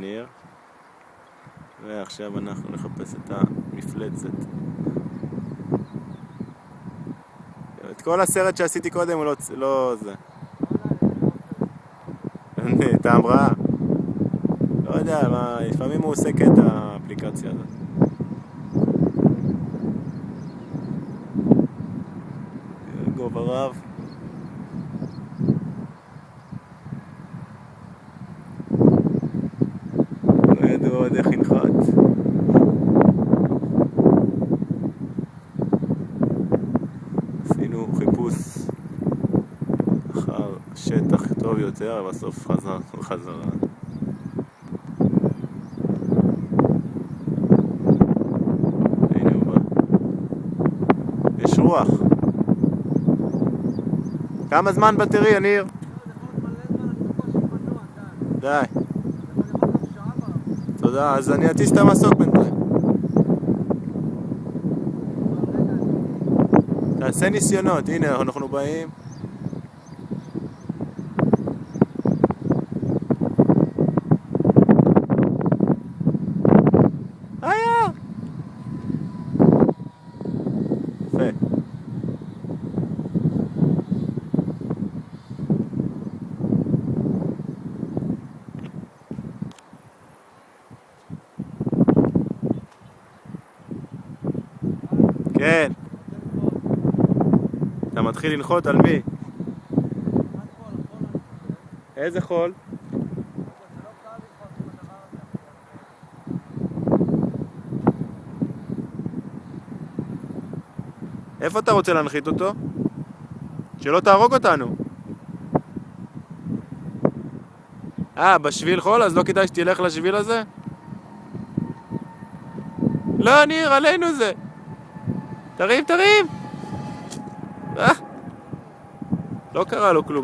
ניר. ועכשיו אנחנו נחפש את המפלצת. את כל הסרט שעשיתי קודם הוא לא זה. טעם רע. לא יודע, לפעמים הוא עושה קטע האפליקציה הזאת. גובה רב. לא ידעו עוד איך ינחת. עשינו חיפוש אחר שטח טוב יותר, ובסוף חזרה. הנה הוא בא. יש רוח. כמה זמן בטרי, ניר? די. תודה, אז אני אטיס את המסוק בינתיים. תעשה ניסיונות, הנה אנחנו באים. היה! יפה. כן. אתה מתחיל לנחות על מי? איזה חול? איפה אתה רוצה להנחית אותו? שלא תהרוג אותנו. בשביל חול? אז לא כדאי שתלך לשביל הזה? לא, ניר, עלינו זה. תרים. לא קרה לו כלום.